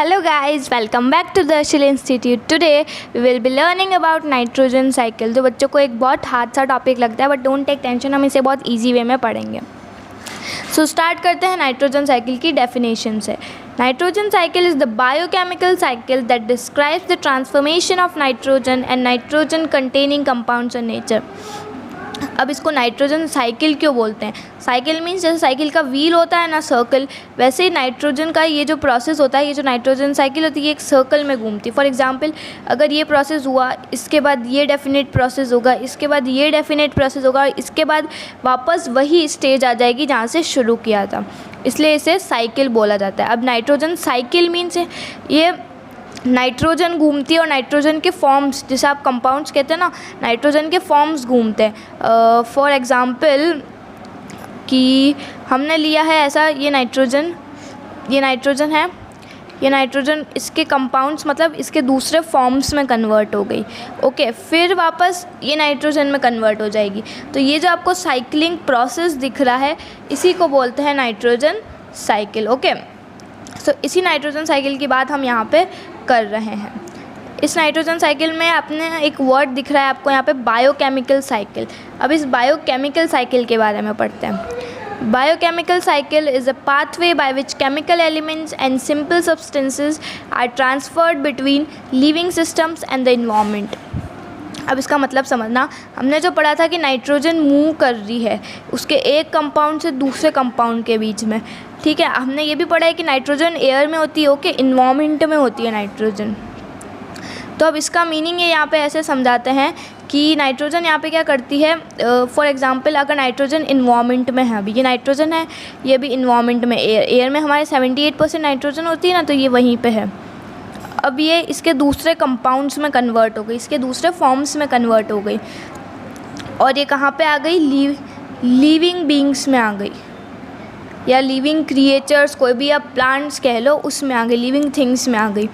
Hello guys, welcome back to the Darshil Institute. Today we will be learning about nitrogen cycle. जो बच्चों को एक बहुत hard सा टॉपिक लगता है, बट डोंट टेक टेंशन, हम इसे बहुत इजी वे में पढ़ेंगे. सो स्टार्ट करते हैं नाइट्रोजन साइकिल की डेफिनेशन से. Nitrogen cycle is the biochemical cycle that describes the transformation of nitrogen and nitrogen containing compounds in nature. अब इसको नाइट्रोजन साइकिल क्यों बोलते हैं? साइकिल मीन्स जैसे साइकिल का व्हील होता है ना, सर्कल, वैसे ही नाइट्रोजन का ये जो प्रोसेस होता है, ये जो नाइट्रोजन साइकिल होती है, ये एक सर्कल में घूमती है. फॉर एग्जांपल, अगर ये प्रोसेस हुआ, इसके बाद ये डेफिनेट प्रोसेस होगा, इसके बाद ये डेफिनेट प्रोसेस होगा, इसके बाद वापस वही स्टेज आ जाएगी जहाँ से शुरू किया था, इसलिए इसे साइकिल बोला जाता है. अब नाइट्रोजन साइकिल मीन्स ये नाइट्रोजन घूमती है और नाइट्रोजन के फॉर्म्स, जैसे आप कंपाउंड्स कहते हैं ना, नाइट्रोजन के फॉर्म्स घूमते हैं. फॉर एग्ज़ाम्पल कि हमने लिया है ऐसा, ये नाइट्रोजन है, ये नाइट्रोजन इसके कंपाउंड्स मतलब इसके दूसरे फॉर्म्स में कन्वर्ट हो गई. ओके, फिर वापस ये नाइट्रोजन में कन्वर्ट हो जाएगी. तो ये जो आपको साइक्लिंग प्रोसेस दिख रहा है, इसी को बोलते हैं नाइट्रोजन साइकिल. ओके, सो इसी नाइट्रोजन साइकिल की बात हम यहाँ पे कर रहे हैं. इस नाइट्रोजन साइकिल में आपने एक वर्ड दिख रहा है आपको यहाँ पे, बायोकेमिकल साइकिल. अब इस बायोकेमिकल साइकिल के बारे में पढ़ते हैं. Biochemical cycle is a pathway by which chemical elements and simple substances are transferred between living systems and the environment. अब इसका मतलब समझना, हमने जो पढ़ा था कि नाइट्रोजन मूव कर रही है उसके एक कंपाउंड से दूसरे कंपाउंड के बीच में. ठीक है, हमने ये भी पढ़ा है कि नाइट्रोजन एयर में होती है, ओके, इन्वायरमेंट में होती है नाइट्रोजन. तो अब इसका मीनिंग ये यहाँ पे ऐसे समझाते हैं कि नाइट्रोजन यहाँ पे क्या करती है. फॉर एग्जांपल, अगर नाइट्रोजन इन्वायरमेंट में है, अभी ये नाइट्रोजन है, ये भी इन्वायरमेंट में, एयर में हमारे 78% नाइट्रोजन होती है ना, तो ये वहीं पे है. अब ये इसके दूसरे कंपाउंड्स में कन्वर्ट हो गई, इसके दूसरे फॉर्म्स में कन्वर्ट हो गई, और ये कहाँ पे आ गई, लिविंग बींग्स में आ गई, या लिविंग क्रिएचर्स, कोई भी आप प्लांट्स कह लो, उसमें आ गई, लिविंग थिंग्स में आ गई.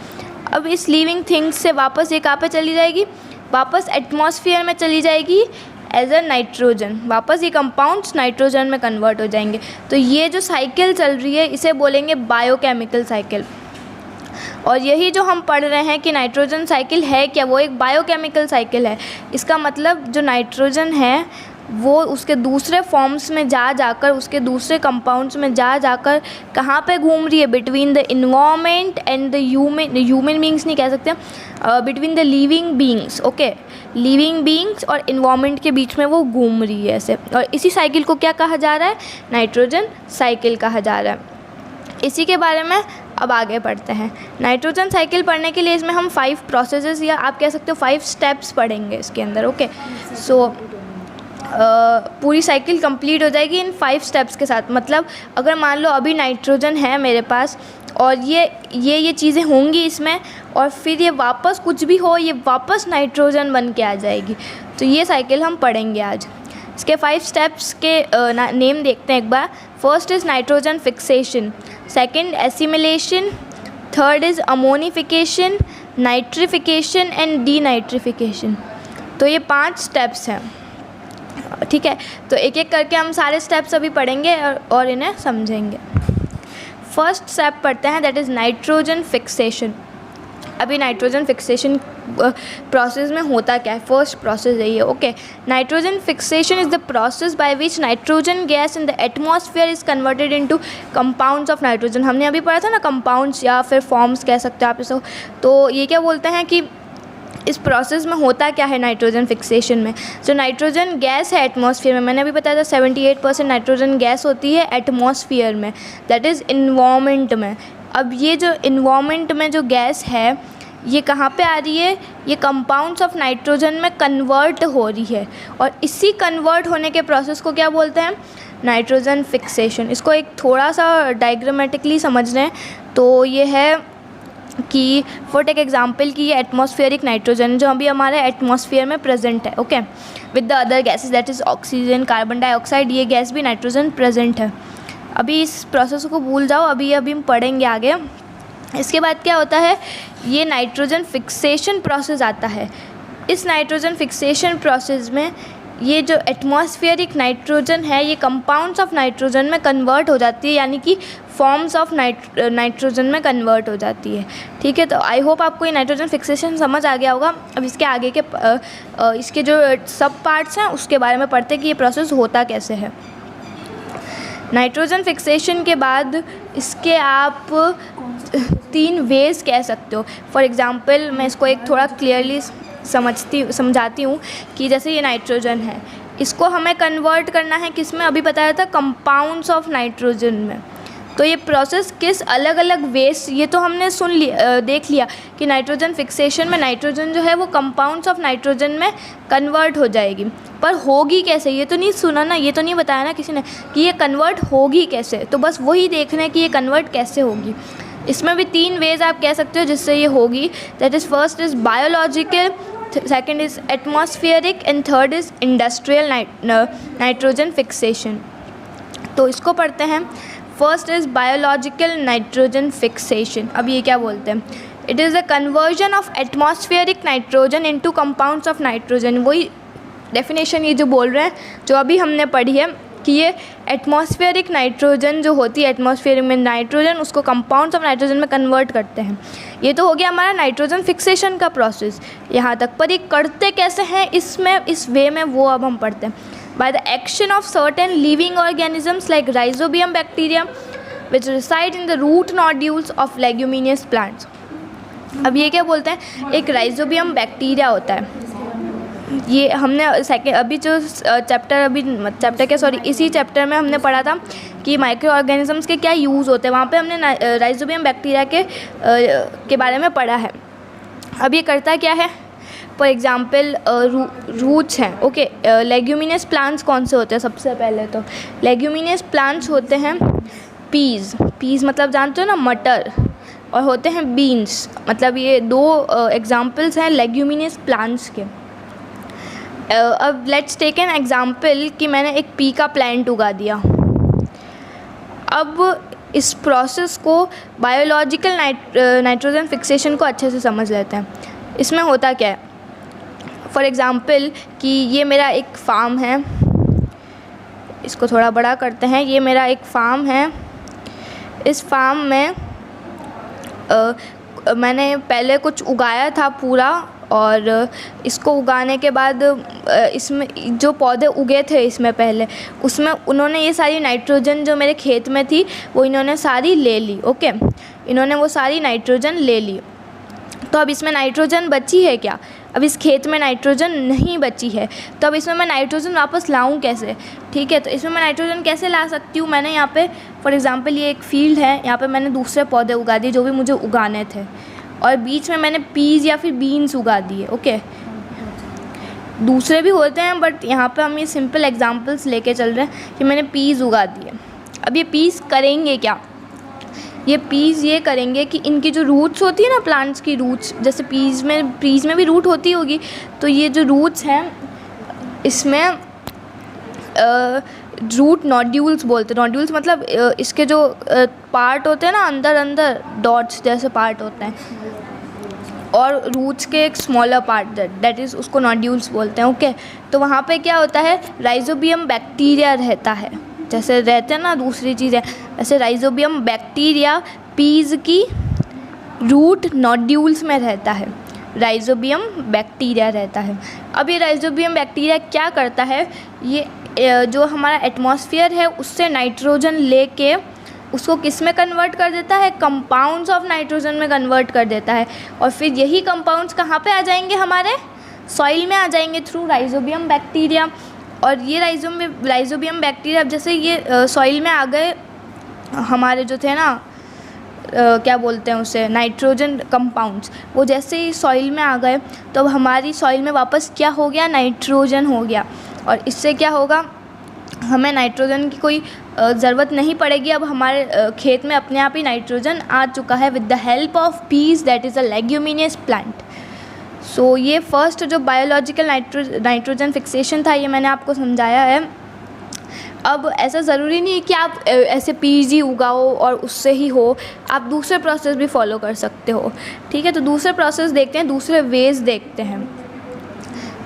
अब इस लिविंग थिंग्स से वापस ये कहाँ पे चली जाएगी, वापस एटमॉस्फेयर में चली जाएगी एज अ नाइट्रोजन. वापस ये कंपाउंड्स नाइट्रोजन में कन्वर्ट हो जाएंगे. तो ये जो साइकिल चल रही है, इसे बोलेंगे बायोकेमिकल साइकिल. और यही जो हम पढ़ रहे हैं कि नाइट्रोजन साइकिल है क्या, वो एक बायोकेमिकल साइकिल है. इसका मतलब जो नाइट्रोजन है वो उसके दूसरे फॉर्म्स में जाकर, उसके दूसरे कंपाउंड्स में जाकर कहाँ पे घूम रही है, between the environment and the human beings नहीं कह सकते, between the living beings. Okay, living beings और इन्वायरमेंट के बीच में वो घूम रही है ऐसे. और इसी साइकिल को क्या कहा जा रहा है, नाइट्रोजन साइकिल कहा जा रहा है. इसी के बारे में अब आगे पढ़ते हैं. नाइट्रोजन साइकिल पढ़ने के लिए इसमें हम 5 प्रोसेसेस, या आप कह सकते हो 5 स्टेप्स पढ़ेंगे इसके अंदर. ओके, सो पूरी साइकिल कंप्लीट हो जाएगी इन 5 स्टेप्स के साथ. मतलब अगर मान लो अभी नाइट्रोजन है मेरे पास, और ये चीज़ें होंगी इसमें, और फिर ये वापस कुछ भी हो, ये वापस नाइट्रोजन बन के आ जाएगी. तो ये साइकिल हम पढ़ेंगे आज. इसके 5 स्टेप्स के नेम देखते हैं एक बार. First is nitrogen fixation, second assimilation, third is ammonification, nitrification and denitrification. तो ये 5 स्टेप्स हैं. ठीक है, तो एक एक करके हम सारे स्टेप्स अभी पढ़ेंगे और इन्हें समझेंगे. फर्स्ट स्टेप पढ़ते हैं, दैट इज़ नाइट्रोजन फिक्सेशन. अभी नाइट्रोजन फिक्सेशन प्रोसेस में होता क्या है, फर्स्ट प्रोसेस यही है. Okay, nitrogen fixation is the process by which nitrogen gas in the atmosphere is converted into compounds of nitrogen. हमने अभी पढ़ा था ना, कंपाउंड्स या फिर फॉर्म्स कह सकते हो आप इसको. तो ये क्या बोलते हैं कि इस प्रोसेस में होता क्या है नाइट्रोजन फिक्सेशन में. जो नाइट्रोजन गैस है एटमॉस्फेयर में, मैंने अभी बताया था 78% नाइट्रोजन गैस होती है एटमॉस्फेयर में, दैट इज़ इन्वायरमेंट में. अब ये जो इन्वायरमेंट में जो गैस है, ये कहाँ पे आ रही है, ये कंपाउंड्स ऑफ नाइट्रोजन में कन्वर्ट हो रही है. और इसी कन्वर्ट होने के प्रोसेस को क्या बोलते हैं, नाइट्रोजन फिक्सेशन. इसको एक थोड़ा सा डायग्रामेटिकली समझ रहे हैं तो ये है कि फॉर टेक एग्जाम्पल कि ये एटमॉस्फेरिक नाइट्रोजन जो अभी हमारे एटमॉस्फेयर में प्रेजेंट है. Okay, with the other gases, that is oxygen, carbon dioxide, ये गैस भी नाइट्रोजन प्रेजेंट है. अभी इस प्रोसेस को भूल जाओ, अभी हम पढ़ेंगे आगे. इसके बाद क्या होता है, ये नाइट्रोजन फिक्सेशन प्रोसेस आता है. इस नाइट्रोजन फिक्सेशन प्रोसेस में ये जो एटमॉस्फेरिक नाइट्रोजन है ये कंपाउंड्स ऑफ नाइट्रोजन में कन्वर्ट हो जाती है, यानी कि फॉर्म्स ऑफ नाइट्रोजन में कन्वर्ट हो जाती है। ठीक है, तो आई होप आपको ये नाइट्रोजन फिक्सेशन समझ आ गया होगा। अब इसके आगे के इसके जो सब पार्ट्स हैं उसके बारे में पढ़ते हैं कि ये प्रोसेस होता कैसे है। नाइट्रोजन फिक्सेशन के बाद इसके आप 3 वेज कह सकते हो। फॉर एग्ज़ाम्पल मैं इसको एक थोड़ा क्लियरली समझाती हूँ कि जैसे ये नाइट्रोजन है, इसको हमें कन्वर्ट करना है किस में, अभी बताया था कंपाउंड्स ऑफ नाइट्रोजन में। तो ये प्रोसेस किस अलग अलग वेज, ये तो हमने देख लिया कि नाइट्रोजन फिक्सेशन में नाइट्रोजन जो है वो कंपाउंड्स ऑफ नाइट्रोजन में कन्वर्ट हो जाएगी, पर होगी कैसे ये तो नहीं सुना ना, ये तो नहीं बताया ना किसी ने कि ये कन्वर्ट होगी कैसे। तो बस वही देखना है कि ये कन्वर्ट कैसे होगी। इसमें भी 3 वेज आप कह सकते हो जिससे ये होगी। That is first is biological, second is atmospheric and third is industrial nitrogen fixation. तो इसको पढ़ते हैं। First is biological nitrogen fixation. अब ये क्या बोलते हैं, it is the conversion of atmospheric nitrogen into compounds of nitrogen. वही डेफिनेशन ये जो बोल रहे हैं जो अभी हमने पढ़ी है कि ये एटमॉस्फेरिक नाइट्रोजन जो होती है, एटमॉस्फेयर में नाइट्रोजन उसको कंपाउंड्स ऑफ नाइट्रोजन में कन्वर्ट करते हैं। ये तो हो गया हमारा नाइट्रोजन फिक्सेशन का प्रोसेस यहाँ तक, पर ये करते कैसे हैं इसमें, इस वे में वो अब हम पढ़ते हैं। By the action of certain living organisms like rhizobium bacteria which reside in the root nodules of leguminous plants. अब ये क्या बोलते हैं, एक राइजोबियम बैक्टीरिया होता है, ये हमने अभी जो इसी चैप्टर में हमने पढ़ा था कि माइक्रो ऑर्गेनिजम्स के क्या यूज़ होते हैं, वहाँ पे हमने राइजोबियम बैक्टीरिया के बारे में पढ़ा है। अब ये करता क्या है, फॉर एग्ज़ाम्पल रूट्स हैं, ओके। लेग्यूमिनियस प्लांट्स कौन से होते हैं, सबसे पहले तो लेग्यूमिनियस प्लांट्स होते हैं पीज मतलब जानते हो ना, मटर, और होते हैं बीन्स, मतलब ये 2 एग्जाम्पल्स हैं लेग्यूमिनियस प्लांट्स के। अब लेट्स टेक एन एग्ज़ाम्पल कि मैंने एक पी का प्लांट उगा दिया। अब इस प्रोसेस को बायोलॉजिकल नाइट्रोजन फिक्सेशन को अच्छे से समझ लेते हैं। इसमें होता क्या है, फॉर एग्ज़ाम्पल कि ये मेरा एक फार्म है, इसको थोड़ा बड़ा करते हैं, ये मेरा एक फार्म है। इस फार्म में मैंने पहले कुछ उगाया था पूरा, और इसको उगाने के बाद इसमें जो पौधे उगे थे इसमें पहले, उसमें उन्होंने ये सारी नाइट्रोजन जो मेरे खेत में थी वो इन्होंने सारी ले ली, ओके। इन्होंने वो सारी नाइट्रोजन ले ली। तो अब इसमें नाइट्रोजन बची है क्या, अब इस खेत में नाइट्रोजन नहीं बची है, तो अब इसमें मैं नाइट्रोजन वापस लाऊं कैसे। ठीक है, तो इसमें मैं नाइट्रोजन कैसे ला सकती हूँ, मैंने यहाँ पे फॉर एग्ज़ाम्पल ये एक फील्ड है, यहाँ पे मैंने दूसरे पौधे उगा दिए जो भी मुझे उगाने थे, और बीच में मैंने पीज़ या फिर बीन्स उगा दिए, ओके। दूसरे भी होते हैं बट यहाँ पे हम ये सिंपल एग्जांपल्स लेके चल रहे हैं कि मैंने पीज़ उगा दिए। अब ये पीज़ करेंगे क्या, ये पीज़ ये करेंगे कि इनकी जो रूट्स होती है ना, प्लांट्स की रूट्स, जैसे पीज़ में भी रूट होती होगी, तो ये जो रूट्स हैं इसमें रूट नोड्यूल्स बोलते हैं। नोड्यूल्स मतलब इसके जो पार्ट होते हैं ना, अंदर डॉट्स जैसे पार्ट होते हैं, और रूट्स के एक स्मॉलर पार्ट दैट इज़ उसको नोड्यूल्स बोलते हैं, ओके। तो वहाँ पे क्या होता है, राइजोबियम बैक्टीरिया रहता है, जैसे रहते हैं ना दूसरी चीज़ें, ऐसे राइजोबियम बैक्टीरिया पीज़ की रूट नोड्यूल्स में रहता है, राइजोबियम बैक्टीरिया रहता है। अब ये राइजोबियम बैक्टीरिया क्या करता है, ये जो हमारा एटमॉस्फेयर है उससे नाइट्रोजन लेके उसको किस में कन्वर्ट कर देता है, कंपाउंड्स ऑफ नाइट्रोजन में कन्वर्ट कर देता है, और फिर यही कंपाउंड्स कहाँ पे आ जाएंगे, हमारे सॉइल में आ जाएंगे थ्रू राइजोबियम बैक्टीरिया। और ये राइजोबियम बैक्टीरिया अब जैसे ये सॉइल में आ गए, हमारे जो थे ना क्या बोलते हैं उसे, नाइट्रोजन कंपाउंड्स, वो जैसे ही सॉइल में आ गए तो अब हमारी सॉइल में वापस क्या हो गया, नाइट्रोजन हो गया। और इससे क्या होगा, हमें नाइट्रोजन की कोई ज़रूरत नहीं पड़ेगी, अब हमारे खेत में अपने आप ही नाइट्रोजन आ चुका है with the help of peas that is a leguminous plant. So ये फर्स्ट जो बायोलॉजिकल नाइट्रोजन फिक्सेशन था, ये मैंने आपको समझाया है। अब ऐसा ज़रूरी नहीं है कि आप ऐसे पीजी उगाओ और उससे ही हो, आप दूसरे प्रोसेस भी फॉलो कर सकते हो। ठीक है, तो दूसरे प्रोसेस देखते हैं, दूसरे वेज देखते हैं।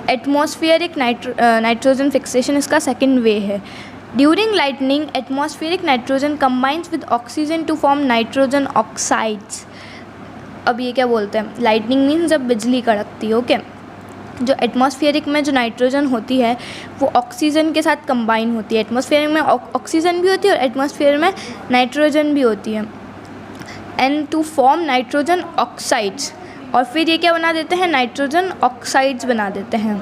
एटमॉस्फेरिक नाइट्रोजन फिक्सेशन इसका सेकेंड वे है। During lightning atmospheric nitrogen combines with oxygen to form nitrogen oxides. अब ये क्या बोलते हैं, लाइटनिंग मीन्स जब बिजली कड़कती है, ओके। जो एटमॉस्फेरिक में जो नाइट्रोजन होती है वो ऑक्सीजन के साथ कंबाइन होती है। एटमॉस्फेयर में ऑक्सीजन भी होती है और एटमॉस्फेयर में नाइट्रोजन भी होती है, and to form nitrogen oxides. और फिर ये क्या बना देते हैं, नाइट्रोजन ऑक्साइड्स बना देते हैं।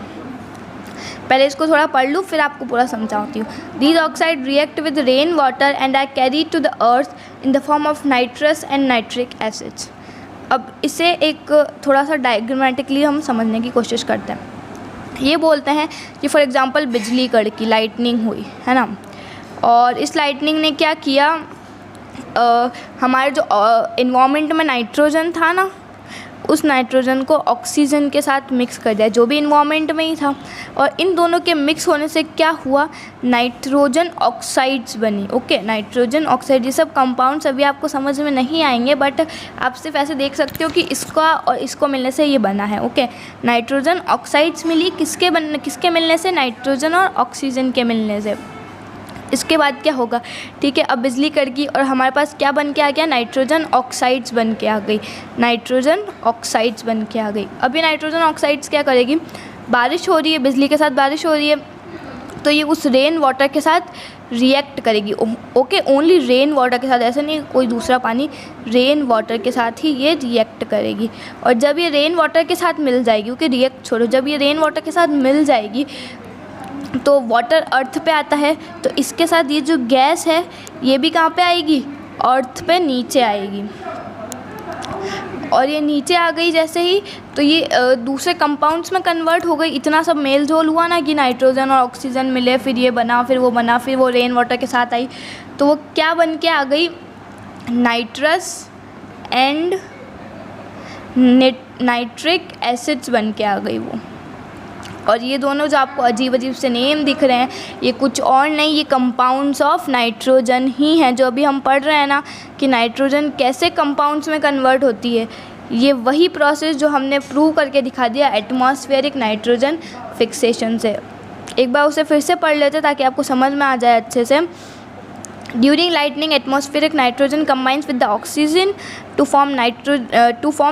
पहले इसको थोड़ा पढ़ लूँ फिर आपको पूरा समझाती हूँ। These oxide react with rain water and are carry to the earth in the form of nitrous and nitric acids. अब इसे एक थोड़ा सा डायग्रामेटिकली हम समझने की कोशिश करते हैं। ये बोलते हैं कि फॉर एग्जांपल बिजली कड़की, लाइटनिंग हुई है ना, और इस लाइटनिंग ने क्या किया, हमारे जो इन्वामेंट में नाइट्रोजन था ना, उस नाइट्रोजन को ऑक्सीजन के साथ मिक्स कर दिया, जो भी इन्वामेंट में ही था। और इन दोनों के मिक्स होने से क्या हुआ, नाइट्रोजन ऑक्साइड्स बनी, ओके। नाइट्रोजन ऑक्साइड, ये सब कंपाउंड्स अभी आपको समझ में नहीं आएंगे, बट आप सिर्फ ऐसे देख सकते हो कि इसका और इसको मिलने से ये बना है, ओके। नाइट्रोजन ऑक्साइड्स मिली किसके मिलने से, नाइट्रोजन और ऑक्सीजन के मिलने से। इसके बाद क्या होगा, ठीक है, अब बिजली कड़की और हमारे पास क्या बन के आ गया, नाइट्रोजन ऑक्साइड्स बन के आ गई, नाइट्रोजन ऑक्साइड्स बन के आ गई। अब ये नाइट्रोजन ऑक्साइड्स क्या करेगी, बारिश हो रही है, बिजली के साथ बारिश हो रही है, तो ये उस रेन वाटर के साथ रिएक्ट करेगी, ओके। ओनली रेन वाटर के साथ, ऐसा नहीं कोई दूसरा पानी, रेन वाटर के साथ ही ये रिएक्ट करेगी। और जब ये रेन वाटर के साथ मिल जाएगी, ओके, रिएक्ट छोड़ो, जब ये रेन वाटर के साथ मिल जाएगी तो वाटर अर्थ पे आता है, तो इसके साथ ये जो गैस है ये भी कहाँ पे आएगी, अर्थ पे नीचे आएगी। और ये नीचे आ गई जैसे ही, तो ये दूसरे कंपाउंड्स में कन्वर्ट हो गई। इतना सब मेल जोल हुआ ना कि नाइट्रोजन और ऑक्सीजन मिले, फिर ये बना, फिर वो बना, फिर वो रेन वाटर के साथ आई, तो वो क्या बन के आ गई, नाइट्रस एंड नाइट्रिक एसिड्स बन के आ गई वो। और ये दोनों जो आपको अजीब अजीब से नेम दिख रहे हैं, ये कुछ और नहीं, ये कंपाउंड्स ऑफ नाइट्रोजन ही हैं। जो अभी हम पढ़ रहे हैं ना कि नाइट्रोजन कैसे कंपाउंड्स में कन्वर्ट होती है, ये वही प्रोसेस जो हमने प्रूव करके दिखा दिया एटमॉस्फेरिक नाइट्रोजन फिक्सेशन से। एक बार उसे फिर से पढ़ लेते ताकि आपको समझ में आ जाए अच्छे से। During lightning atmospheric nitrogen combines with the oxygen to form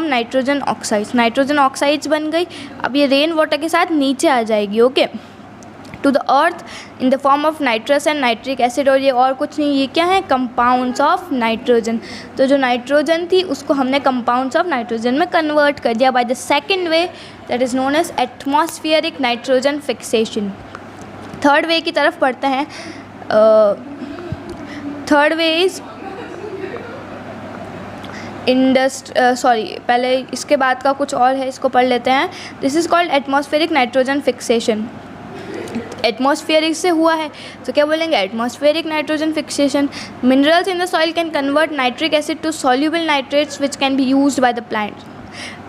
nitrogen oxides. Nitrogen oxides बन गई। अब ये रेन वाटर के साथ नीचे आ जाएगी, okay, to the earth in the form of nitrous and nitric acid. और ये और कुछ नहीं, ये क्या है, कंपाउंड्स ऑफ नाइट्रोजन। तो जो नाइट्रोजन थी उसको हमने कंपाउंड्स ऑफ नाइट्रोजन में कन्वर्ट कर दिया by the second way, that is known as atmospheric nitrogen fixation. Third way की तरफ पढ़ते हैं। थर्ड वे इज़ पहले इसके बाद का कुछ और है, इसको पढ़ लेते हैं। This is called atmospheric nitrogen fixation. Atmospheric से हुआ है तो क्या बोलेंगे, atmospheric nitrogen fixation. Minerals in the soil can convert nitric acid to soluble nitrates which can be used by the plants.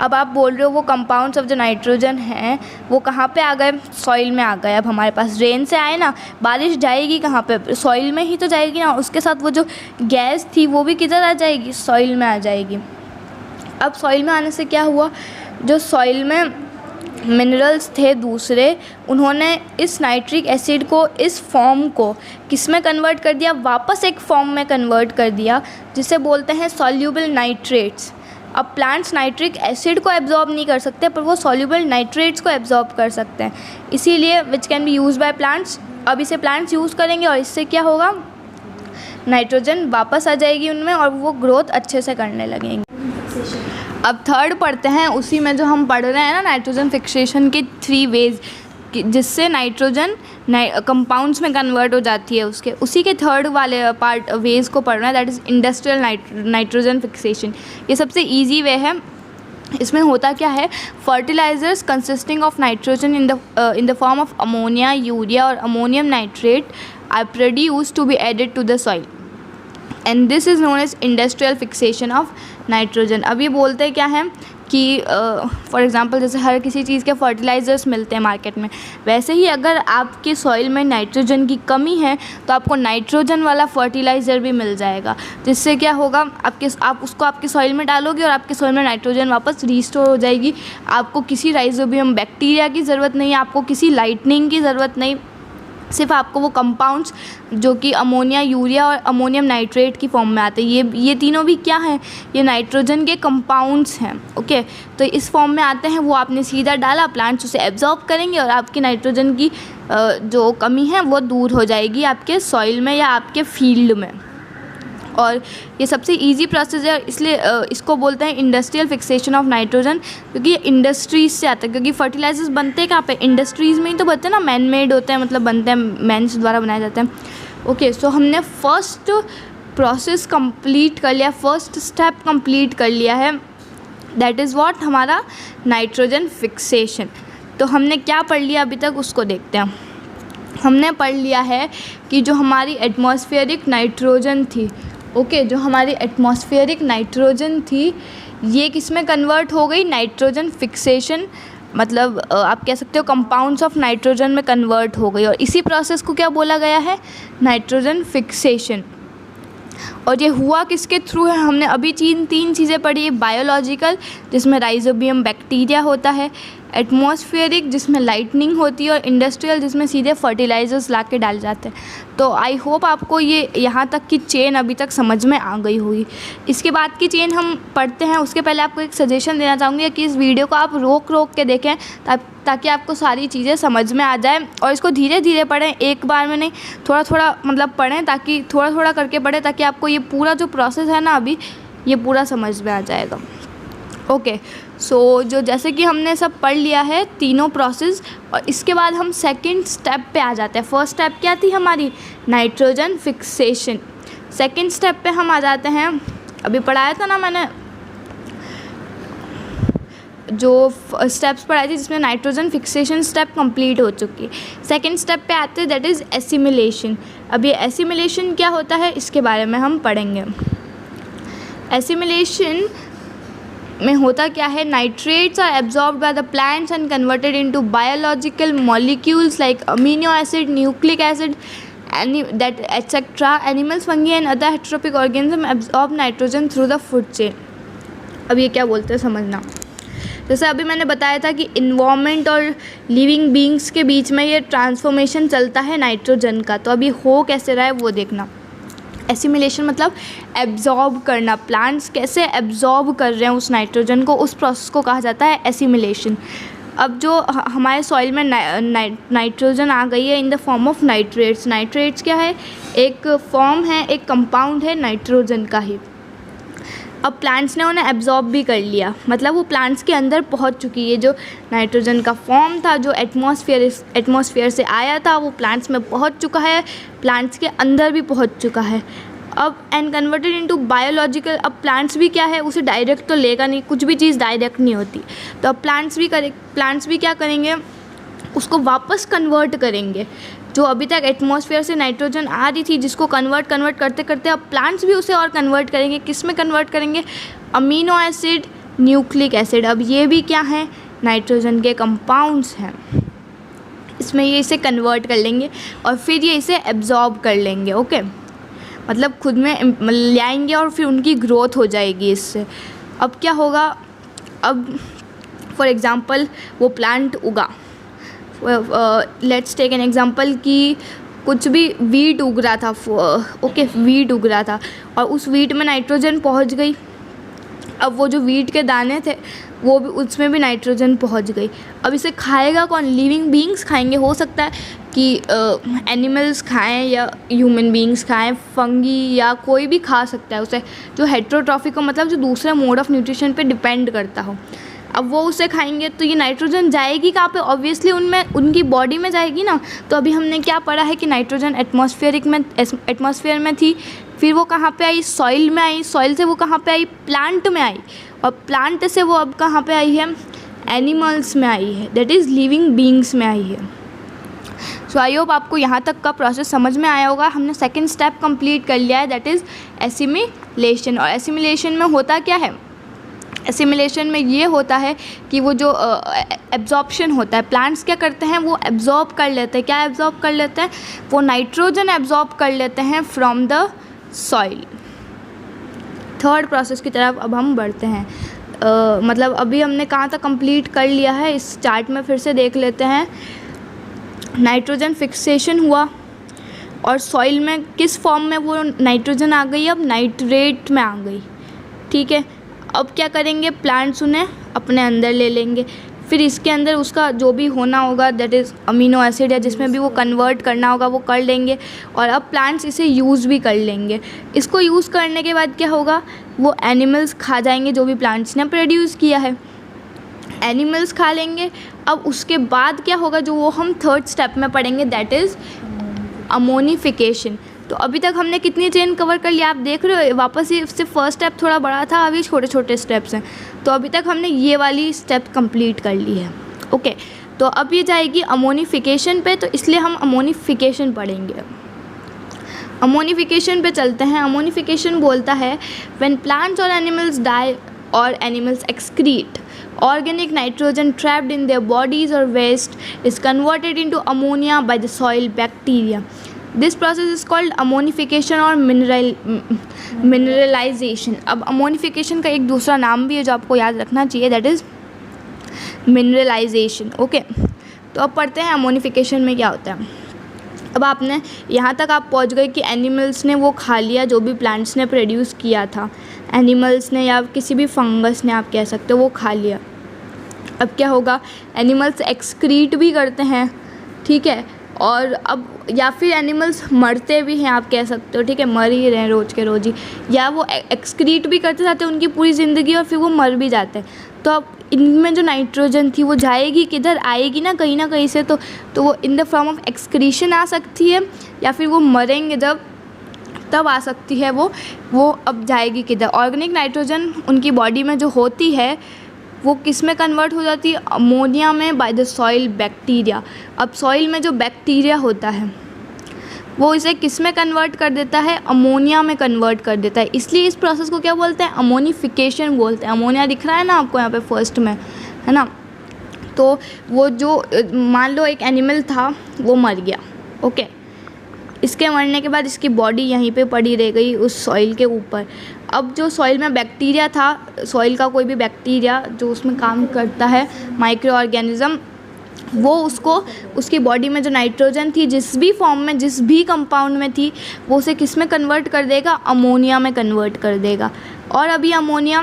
अब आप बोल रहे हो वो कंपाउंड्स ऑफ जो नाइट्रोजन हैं वो कहाँ पे आ गए, सॉइल में आ गए। अब हमारे पास रेन से आए ना, बारिश जाएगी कहाँ पे, सॉइल में ही तो जाएगी ना। उसके साथ वो जो गैस थी वो भी किधर आ जाएगी, सॉइल में आ जाएगी। अब सॉइल में आने से क्या हुआ, जो सॉइल में मिनरल्स थे दूसरे, उन्होंने इस नाइट्रिक एसिड को, इस फॉर्म को किस में कन्वर्ट कर दिया, वापस एक फॉर्म में कन्वर्ट कर दिया जिसे बोलते हैं सॉल्यूबल नाइट्रेट्स। अब प्लांट्स नाइट्रिक एसिड को एब्जॉर्ब नहीं कर सकते पर वो सॉल्यूबल नाइट्रेट्स को एब्जॉर्ब कर सकते हैं, इसीलिए विच can B use by plants. अब इसे प्लांट्स यूज़ करेंगे और इससे क्या होगा, नाइट्रोजन वापस आ जाएगी उनमें और वो ग्रोथ अच्छे से करने लगेंगे। अब थर्ड पढ़ते हैं, उसी में जो हम पढ़ रहे हैं ना नाइट्रोजन फिक्सेशन के 3 वेज, जिससे नाइट्रोजन कंपाउंड्स में कन्वर्ट हो जाती है, उसी के थर्ड वाले पार्ट वेज को पढ़ रहे हैं, that is industrial nitrogen fixation. ये सबसे ईजी वे है। इसमें होता क्या है, fertilisers consisting of nitrogen in the form of ammonia, urea और ammonium nitrate are produced to be added to the soil, and this is known as industrial fixation of nitrogen. अब ये बोलते हैं क्या है कि फॉर एग्ज़ाम्पल जैसे हर किसी चीज़ के फर्टिलाइज़र्स मिलते हैं मार्केट में, वैसे ही अगर आपके सॉइल में नाइट्रोजन की कमी है तो आपको नाइट्रोजन वाला फर्टिलाइज़र भी मिल जाएगा, जिससे क्या होगा आप उसको आपके सॉइल में डालोगे और आपके सॉइल में नाइट्रोजन वापस रीस्टोर हो जाएगी। आपको किसी राइजोबियम बैक्टीरिया की ज़रूरत नहीं है, आपको किसी लाइटनिंग की ज़रूरत नहीं, सिर्फ आपको वो कंपाउंड्स जो कि अमोनिया, यूरिया और अमोनियम नाइट्रेट की फॉर्म में आते हैं, ये तीनों भी क्या हैं, ये नाइट्रोजन के कंपाउंड्स हैं। ओके, तो इस फॉर्म में आते हैं, वो आपने सीधा डाला, प्लांट्स उसे एब्जॉर्ब करेंगे और आपकी नाइट्रोजन की जो कमी है वो दूर हो जाएगी आपके सॉइल में या आपके फील्ड में। और ये सबसे इजी प्रोसेस है, इसलिए इसको बोलते हैं इंडस्ट्रियल फिक्सेशन ऑफ नाइट्रोजन, क्योंकि ये इंडस्ट्रीज़ से आता है। क्योंकि फर्टिलाइजर्स बनते हैं कहाँ पे, इंडस्ट्रीज़ में ही तो बनते हैं ना, मैन मेड होते हैं, मतलब बनते हैं, मैन्स द्वारा बनाए जाते हैं। ओके, सो हमने फर्स्ट प्रोसेस कंप्लीट कर लिया, फर्स्ट स्टेप कंप्लीट कर लिया है, दैट इज़ व्हाट, हमारा नाइट्रोजन फिक्सेशन। तो हमने क्या पढ़ लिया अभी तक, उसको देखते हैं। हमने पढ़ लिया है कि जो हमारी एटमॉस्फेरिक नाइट्रोजन थी, ओके, जो हमारी एटमॉस्फेरिक नाइट्रोजन थी, ये किस में कन्वर्ट हो गई, नाइट्रोजन फिक्सेशन, मतलब आप कह सकते हो कंपाउंड्स ऑफ नाइट्रोजन में कन्वर्ट हो गई। और इसी प्रोसेस को क्या बोला गया है, नाइट्रोजन फिक्सेशन। और ये हुआ किसके थ्रू है, हमने अभी तीन चीज़ें पढ़ी है, बायोलॉजिकल जिसमें राइजोबियम बैक्टीरिया होता है, एटमॉस्फेरिक जिसमें लाइटनिंग होती है, और इंडस्ट्रियल जिसमें सीधे फर्टिलाइजर्स ला के डाल जाते हैं। तो आई होप आपको ये यहाँ तक की चेन अभी तक समझ में आ गई होगी। इसके बाद की चेन हम पढ़ते हैं, उसके पहले आपको एक सजेशन देना चाहूँगी कि इस वीडियो को आप रोक के देखें ताकि आपको सारी चीज़ें समझ में आ जाए, और इसको धीरे धीरे पढ़ें, एक बार में नहीं, थोड़ा मतलब पढ़ें, ताकि थोड़ा करके पढ़ें, ताकि आपको ये पूरा जो प्रोसेस है ना अभी, ये पूरा समझ में आ जाएगा। ओके, सो जो जैसे कि हमने सब पढ़ लिया है तीनों प्रोसेस, और इसके बाद हम सेकंड स्टेप पे आ जाते हैं। फर्स्ट स्टेप क्या थी हमारी, नाइट्रोजन फिक्सेशन। सेकंड स्टेप पे हम आ जाते हैं, अभी पढ़ाया था ना मैंने, जो स्टेप्स पढ़ाई थी जिसमें नाइट्रोजन फिक्सेशन स्टेप कंप्लीट हो चुकी है। सेकंड स्टेप पे आते हैं, दैट इज़ एसिमिलेशन। अब ये एसिमिलेशन क्या होता है, इसके बारे में हम पढ़ेंगे। एसिमिलेशन में होता क्या है, nitrates are absorbed by the plants and converted into biological molecules like amino acid, nucleic acid, that etc. Animals, fungi and other heterotropic organisms absorb nitrogen through the food chain. अब ये क्या बोलते हैं समझना। जैसे अभी मैंने बताया था कि इन्वायरमेंट और लिविंग बींग्स के बीच में ये ट्रांसफॉर्मेशन चलता है नाइट्रोजन का, तो अभी हो कैसे रहा है वो देखना। एसिमिलेशन मतलब एब्जॉर्ब करना, प्लांट्स कैसे एब्जॉर्ब कर रहे हैं उस नाइट्रोजन को, उस प्रोसेस को कहा जाता है एसिमिलेशन। अब जो हमारे सॉइल में नाइट्रोजन आ गई है इन the form of nitrates. Nitrates क्या है, एक फॉर्म है, एक कंपाउंड है नाइट्रोजन का ही। अब प्लांट्स ने उन्हें एब्जॉर्ब भी कर लिया, मतलब वो प्लांट्स के अंदर पहुंच चुकी है। जो नाइट्रोजन का फॉर्म था, जो एटमॉस्फेयर से आया था, वो प्लांट्स में पहुंच चुका है, प्लांट्स के अंदर भी पहुंच चुका है। अब एंड कन्वर्टेड इनटू बायोलॉजिकल। अब प्लांट्स भी क्या है, उसे डायरेक्ट तो लेगा नहीं, कुछ भी चीज़ डायरेक्ट नहीं होती, तो अब प्लांट्स भी क्या करेंगे, उसको वापस कन्वर्ट करेंगे। जो अभी तक एटमॉस्फेयर से नाइट्रोजन आ रही थी, जिसको कन्वर्ट करते करते अब प्लांट्स भी उसे और कन्वर्ट करेंगे। किस में कन्वर्ट करेंगे, अमीनो एसिड, न्यूक्लिक एसिड। अब ये भी क्या है, नाइट्रोजन के कंपाउंड्स हैं, इसमें ये इसे कन्वर्ट कर लेंगे और फिर ये इसे एब्जॉर्ब कर लेंगे। ओके, मतलब खुद में ले आएंगे और फिर उनकी ग्रोथ हो जाएगी इससे। अब क्या होगा, अब फॉर एग्ज़ाम्पल वो प्लांट उगा, लेट्स टेक एन एग्ज़ाम्पल कि कुछ भी वीट उग रहा था, ओके वीट उग रहा था और उस वीट में नाइट्रोजन पहुंच गई। अब वो जो वीट के दाने थे वो भी, उसमें भी नाइट्रोजन पहुंच गई। अब इसे खाएगा कौन, लिविंग बींग्स खाएंगे। हो सकता है कि एनिमल्स खाएं या ह्यूमन बींग्स खाएं, फंगी या कोई भी खा सकता है उसे, जो हेट्रोट्रॉफिक हो, मतलब जो दूसरे मोड ऑफ न्यूट्रिशन पे डिपेंड करता हो। अब वो उसे खाएंगे तो ये नाइट्रोजन जाएगी कहाँ पे, ऑब्वियसली उनकी बॉडी में जाएगी ना। तो अभी हमने क्या पढ़ा है कि नाइट्रोजन एटमॉस्फेयर में थी, फिर वो कहाँ पे आई, सॉइल में आई, सॉइल से वो कहाँ पे आई, प्लांट में आई, और प्लांट से वो अब कहाँ पे आई है, एनिमल्स में आई है, दैट इज़ लिविंग बींग्स में आई है। सो आई होप आपको यहाँ तक का प्रोसेस समझ में आया होगा। हमने सेकेंड स्टेप कंप्लीट कर लिया है, दैट इज़ एसिमिलेशन। और एसिमिलेशन में होता क्या है, एसिमिलेशन में ये होता है कि वो जो एब्जॉर्प्शन होता है, प्लांट्स क्या करते हैं, वो एब्जॉर्ब कर लेते हैं। क्या एब्जॉर्ब कर लेते हैं, वो नाइट्रोजन एब्जॉर्ब कर लेते हैं from the soil. Third process की तरफ अब हम बढ़ते हैं। मतलब अभी हमने कहाँ तक कंप्लीट कर लिया है, इस चार्ट में फिर से देख लेते हैं। नाइट्रोजन फिक्सेशन हुआ और सॉइल में किस फॉर्म में वो नाइट्रोजन आ गई, अब नाइट्रेट में आ गई। ठीक है, अब क्या करेंगे, प्लांट्स उन्हें अपने अंदर ले लेंगे, फिर इसके अंदर उसका जो भी होना होगा दैट इज़ अमीनो एसिड या जिसमें भी वो कन्वर्ट करना होगा वो कर लेंगे, और अब प्लांट्स इसे यूज़ भी कर लेंगे। इसको यूज़ करने के बाद क्या होगा, वो एनिमल्स खा जाएंगे जो भी प्लांट्स ने प्रोड्यूस किया है, एनिमल्स खा लेंगे। अब उसके बाद क्या होगा, जो वो हम थर्ड स्टेप में पढ़ेंगे दैट इज़ अमोनिफिकेशन। तो अभी तक हमने कितनी चेन कवर कर लिया आप देख रहे हो, वापस ये इससे फर्स्ट स्टेप थोड़ा बड़ा था, अभी छोटे छोटे स्टेप्स हैं। तो अभी तक हमने ये वाली स्टेप कंप्लीट कर ली है। ओके, तो अब ये जाएगी अमोनिफिकेशन पे, तो इसलिए हम अमोनिफिकेशन पढ़ेंगे। अमोनिफिकेशन पे चलते हैं। अमोनिफिकेशन बोलता है व्हेन प्लांट्स और एनिमल्स डाई और animals excrete organic nitrogen trapped in their bodies or waste is converted into ammonia by the soil bacteria. This process is called ammonification or mineralization. अब ammonification का एक दूसरा नाम भी है जो आपको याद रखना चाहिए, that is mineralization. ओके, तो अब पढ़ते हैं ammonification में क्या होता है। अब आपने यहाँ तक आप पहुँच गए कि एनिमल्स ने वो खा लिया जो भी प्लांट्स ने प्रोड्यूस किया था, एनिमल्स ने या किसी भी फंगस ने आप कह सकते हो वो खा लिया। अब क्या होगा, एनिमल्स एक्सक्रीट भी करते हैं, ठीक है, और अब या फिर एनिमल्स मरते भी हैं आप कह सकते हो, ठीक है, मर ही रहे हैं रोज़ के रोज़ ही, या वो एक्सक्रीट भी करते जाते हैं उनकी पूरी ज़िंदगी और फिर वो मर भी जाते हैं। तो अब इनमें जो नाइट्रोजन थी वो जाएगी किधर, आएगी ना कहीं से, तो वो in the form of excretion आ सकती है, या फिर वो मरेंगे जब तब आ सकती है वो अब जाएगी किधर। ऑर्गेनिक नाइट्रोजन उनकी बॉडी में जो होती है वो किस में कन्वर्ट हो जाती है, अमोनिया में बाय द सॉइल बैक्टीरिया। अब सॉइल में जो बैक्टीरिया होता है वो इसे किस में कन्वर्ट कर देता है, अमोनिया में कन्वर्ट कर देता है। इसलिए इस प्रोसेस को क्या बोलते हैं, अमोनिफिकेशन बोलते हैं। अमोनिया दिख रहा है ना आपको यहाँ पे फर्स्ट में, है ना। तो वो जो मान लो एक एनिमल था वो मर गया, ओके, इसके मरने के बाद इसकी बॉडी यहीं पे पड़ी रह गई उस सॉइल के ऊपर। अब जो सॉइल में बैक्टीरिया था, सॉइल का कोई भी बैक्टीरिया जो उसमें काम करता है, माइक्रो ऑर्गेनिज्म, वो उसको उसकी बॉडी में जो नाइट्रोजन थी जिस भी फॉर्म में जिस भी कंपाउंड में थी वो उसे किस में कन्वर्ट कर देगा, अमोनिया में कन्वर्ट कर देगा। और अभी अमोनिया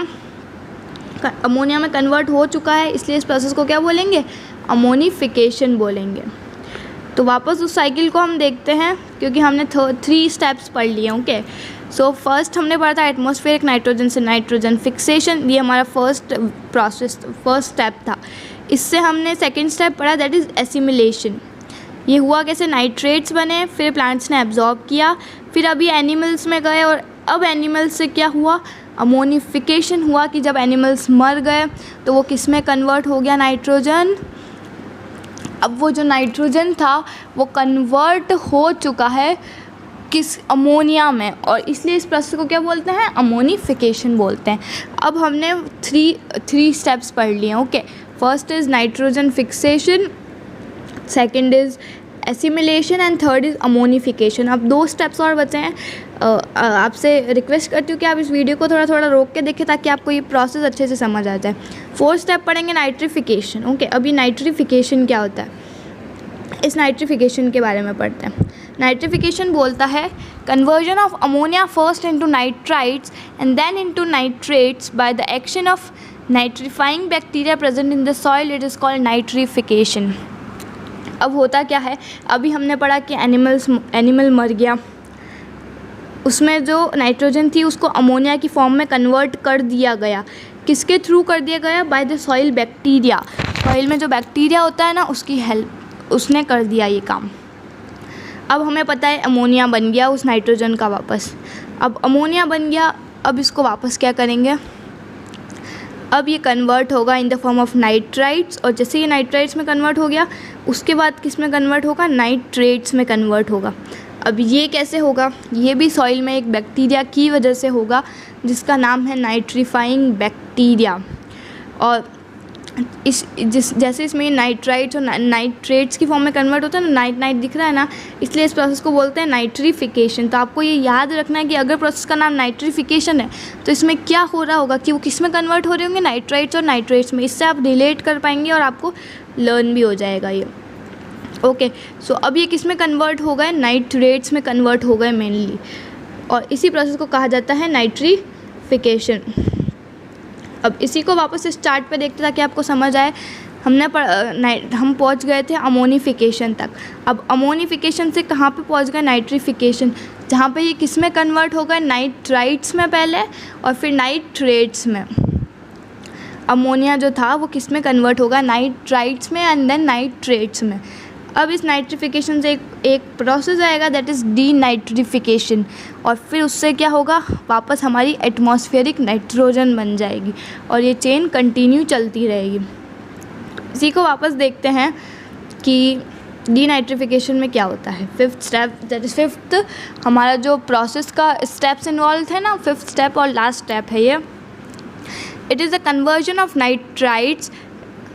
में कन्वर्ट हो चुका है, इसलिए इस प्रोसेस को क्या बोलेंगे, अमोनिफिकेशन बोलेंगे। तो वापस उस साइकिल को हम देखते हैं क्योंकि हमने 3 स्टेप्स पढ़ लिए। ओके, सो फर्स्ट हमने पढ़ा था एटमॉस्फेरिक नाइट्रोजन से नाइट्रोजन फिक्सेशन, ये हमारा फर्स्ट स्टेप था। इससे हमने सेकंड स्टेप पढ़ा दैट इज़ एसिमिलेशन। ये हुआ कैसे, नाइट्रेट्स बने, फिर प्लांट्स ने एब्जॉर्ब किया, फिर अभी एनिमल्स में गए, और अब एनिमल्स से क्या हुआ, अमोनिफिकेशन हुआ कि जब एनिमल्स मर गए तो वो किस में कन्वर्ट हो गया, नाइट्रोजन। अब वो जो नाइट्रोजन था वो कन्वर्ट हो चुका है किस, अमोनिया में, और इसलिए इस प्रोसेस को क्या बोलते हैं, अमोनिफिकेशन बोलते हैं। अब हमने 3 स्टेप्स पढ़ लिए। Okay, first is nitrogen fixation, second is assimilation and third is ammonification. अब 2 स्टेप्स और बचे हैं। आपसे रिक्वेस्ट करती हूँ कि आप इस वीडियो को थोड़ा थोड़ा रोक के देखें ताकि आपको ये प्रोसेस अच्छे से समझ आ जाए। 4th स्टेप पढ़ेंगे नाइट्रिफिकेशन। ओके, अभी नाइट्रिफिकेशन क्या होता है, इस नाइट्रिफिकेशन के बारे में पढ़ते हैं। नाइट्रिफिकेशन बोलता है conversion of ammonia first into nitrites and then into nitrates by the action of nitrifying bacteria present in the soil, it is called nitrification. अब होता क्या है, अभी हमने पढ़ा कि एनिमल मर गया, उसमें जो नाइट्रोजन थी उसको अमोनिया की फॉर्म में कन्वर्ट कर दिया गया। किसके थ्रू कर दिया गया, by the soil bacteria. Soil में जो बैक्टीरिया होता है ना उसकी हेल्प, उसने कर दिया ये काम। अब हमें पता है अमोनिया बन गया उस नाइट्रोजन का वापस। अब अमोनिया बन गया, अब इसको वापस क्या करेंगे, अब ये कन्वर्ट होगा इन द फॉर्म ऑफ नाइट्राइट्स, और जैसे ये नाइट्राइट्स में कन्वर्ट हो गया उसके बाद किस में कन्वर्ट होगा, नाइट्रेट्स में कन्वर्ट होगा। अब ये कैसे होगा? ये भी सॉइल में एक बैक्टीरिया की वजह से होगा जिसका नाम है नाइट्रीफाइंग बैक्टीरिया। और जैसे इसमें नाइट्राइट्स और नाइट्रेट्स की फॉर्म में कन्वर्ट होता है ना, नाइट दिख रहा है ना, इसलिए इस प्रोसेस को बोलते हैं नाइट्रीफिकेशन। तो आपको ये याद रखना है कि अगर प्रोसेस का नाम नाइट्रीफिकेशन है तो इसमें क्या हो रहा होगा कि वो किस में कन्वर्ट हो रहे होंगे? नाइट्राइट्स और नाइट्रेट्स में। इससे आप रिलेट कर पाएंगे और आपको लर्न भी हो जाएगा ये। ओके, सो अब ये किस में कन्वर्ट हो गए? नाइट्रेट्स में कन्वर्ट हो गए मेनली, और इसी प्रोसेस को कहा जाता है नाइट्रीफिकेशन। अब इसी को वापस से स्टार्ट पे देखते ताकि आपको समझ आए। हम पहुंच गए थे अमोनिफिकेशन तक। अब अमोनिफिकेशन से कहाँ पे पहुंच गए? नाइट्रीफिकेशन, जहाँ पे ये किस में कन्वर्ट हो गए? नाइट्राइट्स में पहले और फिर नाइट्रेट्स में। अमोनिया जो था वो किस में कन्वर्ट होगा? नाइट्राइट्स में एंड देन नाइट्रेट्स में। अब इस नाइट्रिफिकेशन से एक प्रोसेस आएगा दैट इज़ डीनाइट्रिफिकेशन, और फिर उससे क्या होगा? वापस हमारी एटमॉस्फेरिक नाइट्रोजन बन जाएगी और ये चेन कंटिन्यू चलती रहेगी। इसी को वापस देखते हैं कि डीनाइट्रिफिकेशन में क्या होता है। Fifth step, that is fifth हमारा जो प्रोसेस का स्टेप्स इन्वॉल्व थे ना, फिफ्थ स्टेप और लास्ट स्टेप है ये। It is the conversion of nitrites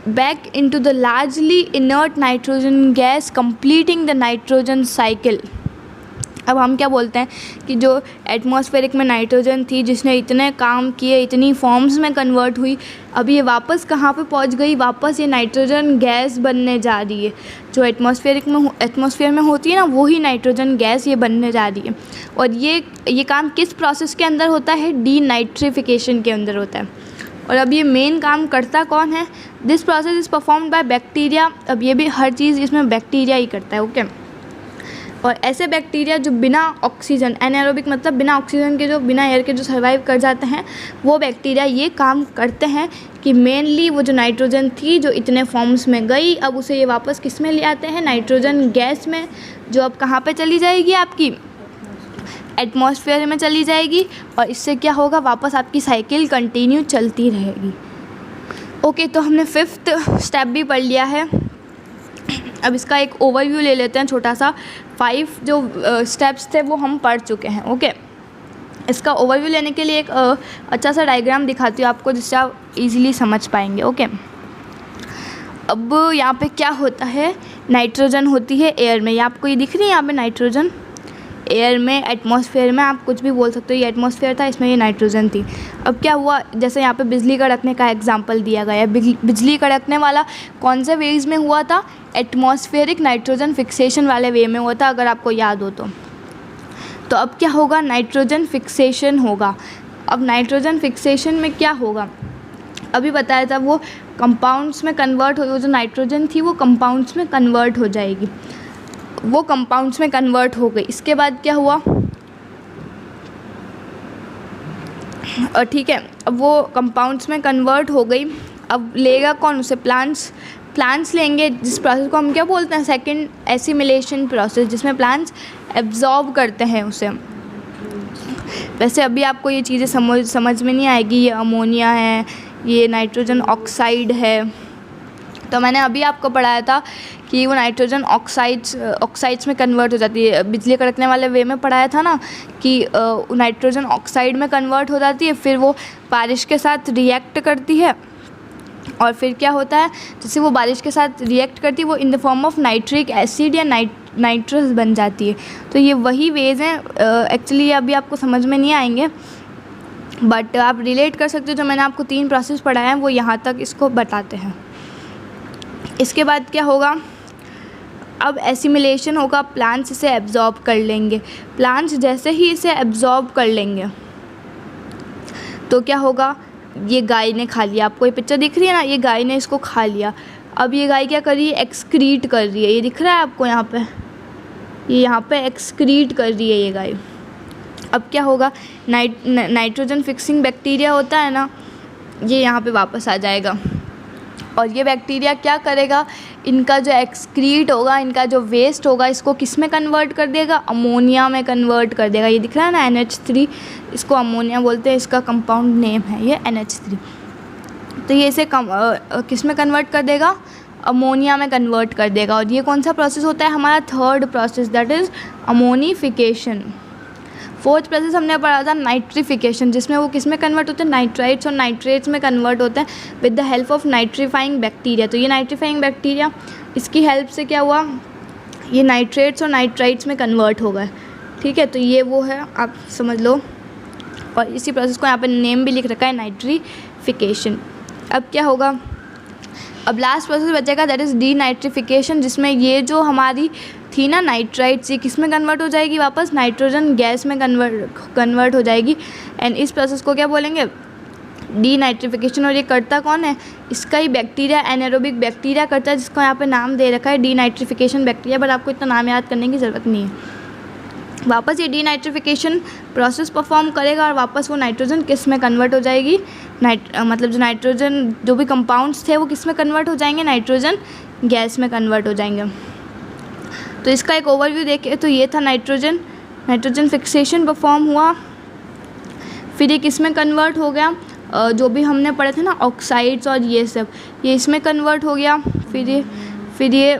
back into the largely inert nitrogen gas completing the nitrogen cycle। अब हम क्या बोलते हैं कि जो एटमॉस्फेरिक में नाइट्रोजन थी जिसने इतने काम किए, इतनी फॉर्म्स में कन्वर्ट हुई, अब ये वापस कहाँ पे पहुँच गई? वापस ये नाइट्रोजन गैस बनने जा रही है। जो एटमॉस्फेयर में होती है ना, वही नाइट्रोजन गैस ये बनने जा रही है। और ये काम किस प्रोसेस के अंदर होता है? डीनाइट्रिफिकेशन के अंदर होता है। और अब ये मेन काम करता कौन है? This process is performed by bacteria. अब ये भी हर चीज़ इसमें बैक्टीरिया ही करता है। ओके, और ऐसे बैक्टीरिया जो बिना ऑक्सीजन, एनाएरोबिक मतलब बिना ऑक्सीजन के, जो बिना एयर के जो सर्वाइव कर जाते हैं, वो बैक्टीरिया ये काम करते हैं कि मेनली वो जो नाइट्रोजन थी जो इतने फॉर्म्स में गई, अब उसे ये वापस किस में ले आते हैं? नाइट्रोजन गैस में, जो अब कहाँ पे चली जाएगी? आपकी एटमॉस्फेयर में चली जाएगी। और इससे क्या होगा? वापस आपकी साइकिल कंटिन्यू चलती रहेगी। ओके, तो हमने फिफ्थ स्टेप भी पढ़ लिया है। अब इसका एक ओवरव्यू ले लेते हैं छोटा सा। 5 जो स्टेप्स थे वो हम पढ़ चुके हैं। ओके, इसका ओवरव्यू लेने के लिए एक अच्छा सा डायग्राम दिखाती हूँ आपको जिससे आप इजीली समझ पाएंगे। ओके, अब यहाँ पे क्या होता है? नाइट्रोजन होती है एयर में। ये आपको ये दिख रही है यहाँ पे नाइट्रोजन एयर में, एटमॉस्फेयर में, आप कुछ भी बोल सकते हो। ये एटमॉस्फेयर था, इसमें ये नाइट्रोजन थी। अब क्या हुआ? जैसे यहाँ पे बिजली कड़कने का एग्जांपल दिया गया है। बिजली कड़कने वाला कौन से वेज में हुआ था? एटमॉस्फेरिक नाइट्रोजन फिक्सेशन वाले वे में हुआ था, अगर आपको याद हो तो अब क्या होगा? नाइट्रोजन फिक्सेशन होगा। अब नाइट्रोजन फिक्सेशन में क्या होगा? अभी बताया था, वो कंपाउंड्स में कन्वर्ट हो, जो नाइट्रोजन थी वो कंपाउंड्स में कन्वर्ट हो जाएगी। वो कंपाउंड्स में कन्वर्ट हो गई। इसके बाद क्या हुआ? ठीक है, अब वो कंपाउंड्स में कन्वर्ट हो गई। अब लेगा कौन उसे? प्लांट्स लेंगे, जिस प्रोसेस को हम क्या बोलते हैं? सेकंड एसिमिलेशन प्रोसेस, जिसमें प्लांट्स एब्जॉर्ब करते हैं उसे। वैसे अभी आपको ये चीज़ें समझ में नहीं आएगी। ये अमोनिया है, ये नाइट्रोजन ऑक्साइड है। तो मैंने अभी आपको पढ़ाया था कि वो नाइट्रोजन ऑक्साइड्स में कन्वर्ट हो जाती है। बिजली कड़कने वाले वे में पढ़ाया था ना कि नाइट्रोजन ऑक्साइड में कन्वर्ट हो जाती है, फिर वो बारिश के साथ रिएक्ट करती है। और फिर क्या होता है? जैसे वो बारिश के साथ रिएक्ट करती है, वो in the form of nitric acid या नाइट्रस बन जाती है। तो ये वही वेज हैं। एक्चुअली ये अभी आपको समझ में नहीं आएंगे, बट आप रिलेट कर सकते हो। जो मैंने आपको 3 प्रोसेस पढ़ाए हैं वो यहाँ तक इसको बताते हैं। इसके बाद क्या होगा? अब एसिमिलेशन होगा। प्लांट्स इसे एब्जॉर्ब कर लेंगे। प्लांट्स जैसे ही इसे एब्जॉर्ब कर लेंगे तो क्या होगा? ये गाय ने खा लिया। आपको ये पिक्चर दिख रही है ना, ये गाय ने इसको खा लिया। अब ये गाय क्या कर रही है? एक्सक्रीट कर रही है। ये दिख रहा है आपको यहाँ पे? ये यहाँ पे एक्सक्रीट कर रही है ये गाय। अब क्या होगा? नाइट्रोजन फिक्सिंग बैक्टीरिया होता है ना, ये यहाँ पे वापस आ जाएगा। और ये बैक्टीरिया क्या करेगा? इनका जो एक्सक्रीट होगा, इनका जो वेस्ट होगा, इसको किस में कन्वर्ट कर देगा? अमोनिया में कन्वर्ट कर देगा। ये दिख रहा है ना NH3, इसको अमोनिया बोलते हैं। इसका कंपाउंड नेम है ये NH3। तो ये इसे किस में कन्वर्ट कर देगा? अमोनिया में कन्वर्ट कर देगा। और ये कौन सा प्रोसेस होता है? हमारा third process, that is ammonification. Fourth process हमने पढ़ा था नाइट्रिफिकेशन, जिसमें वो किस में कन्वर्ट होते हैं? नाइट्राइट्स और नाइट्रेट्स में कन्वर्ट होते हैं with the help of nitrifying bacteria. तो ये नाइट्रीफाइंग बैक्टीरिया, इसकी हेल्प से क्या हुआ? ये नाइट्रेट्स और नाइट्राइट्स में कन्वर्ट हो गए। ठीक है, तो ये वो है, आप समझ लो। और इसी प्रोसेस को यहाँ पे नेम भी लिख रखा है, नाइट्रीफिकेशन। अब क्या होगा? अब लास्ट प्रोसेस बचेगा, दैट इज़ डीनाइट्रिफिकेशन, जिसमें ये जो हमारी थी ना नाइट्राइट्स, ये किस में कन्वर्ट हो जाएगी? वापस नाइट्रोजन गैस में कन्वर्ट हो जाएगी। एंड इस प्रोसेस को क्या बोलेंगे? डीनाइट्रिफिकेशन। और ये करता कौन है? इसका ही बैक्टीरिया, एनारोबिक बैक्टीरिया करता है, जिसको यहाँ पे नाम दे रखा है डीनाइट्रिफिकेशन बैक्टीरिया, बट आपको इतना नाम याद करने की ज़रूरत नहीं है। वापस ये डीनाइट्रिफिकेशन प्रोसेस परफॉर्म करेगा और वापस वो नाइट्रोजन किस में कन्वर्ट हो जाएगी? मतलब जो नाइट्रोजन, जो भी कंपाउंड्स थे वो किस में कन्वर्ट हो जाएंगे? नाइट्रोजन गैस में कन्वर्ट हो जाएंगे। तो इसका एक ओवरव्यू देखें तो ये था नाइट्रोजन फिक्सेशन परफॉर्म हुआ, फिर ये किस में कन्वर्ट हो गया? जो भी हमने पढ़े थे ना ऑक्साइड्स और ये सब, ये इसमें कन्वर्ट हो गया। फिर ये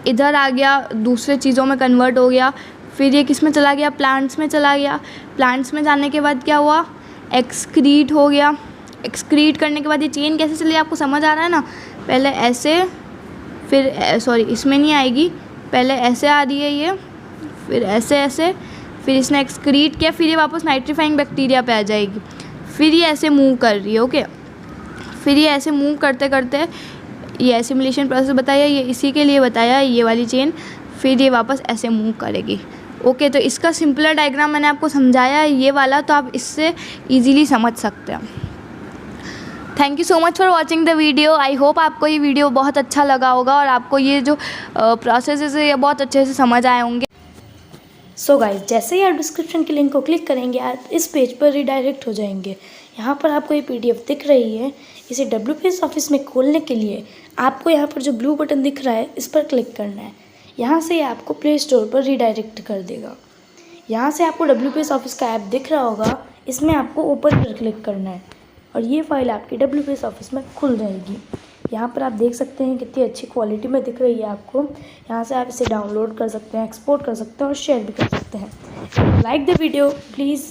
इधर आ गया, दूसरे चीज़ों में कन्वर्ट हो गया। फिर ये किस में चला गया? प्लांट्स में चला गया। प्लांट्स में जाने के बाद क्या हुआ? एक्सक्रीट हो गया। एक्सक्रीट करने के बाद ये चेन कैसे चली, आपको समझ आ रहा है ना? पहले ऐसे, फिर सॉरी इसमें नहीं आएगी, पहले ऐसे आ रही है ये, फिर ऐसे, फिर इसने एक्सक्रीट किया, फिर ये वापस नाइट्रीफाइंग बैक्टीरिया पे आ जाएगी, फिर ये ऐसे मूव कर रही है। ओके, फिर ये ऐसे मूव करते करते ये एसिमिलेशन प्रोसेस बताया, ये इसी के लिए बताया ये वाली चेन, फिर ये वापस ऐसे मूव करेगी। ओके, तो इसका सिंपलर डायग्राम मैंने आपको समझाया है ये वाला, तो आप इससे ईजीली समझ सकते हैं। Thank you so much for watching the video. I hope आपको ये वीडियो बहुत अच्छा लगा होगा और आपको ये जो प्रोसेस है ये बहुत अच्छे से समझ आए होंगे। सो गाइस, जैसे ही आप डिस्क्रिप्शन के लिंक को क्लिक करेंगे आप इस पेज पर रिडायरेक्ट हो जाएंगे। यहाँ पर आपको ये PDF दिख रही है, इसे WPS ऑफिस में खोलने के लिए आपको यहाँ पर जो ब्लू बटन दिख रहा है इस पर क्लिक करना है। यहाँ से आपको प्ले स्टोर पर रिडायरेक्ट कर देगा। यहाँ से आपको WPS ऑफिस का ऐप दिख रहा होगा, इसमें आपको ओपन पर क्लिक करना है और ये फाइल आपकी WPS ऑफिस में खुल जाएगी। यहाँ पर आप देख सकते हैं कितनी अच्छी क्वालिटी में दिख रही है आपको। यहाँ से आप इसे डाउनलोड कर सकते हैं, एक्सपोर्ट कर सकते हैं और शेयर भी कर सकते हैं। Like the video, please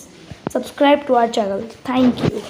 subscribe to our channel. Thank you.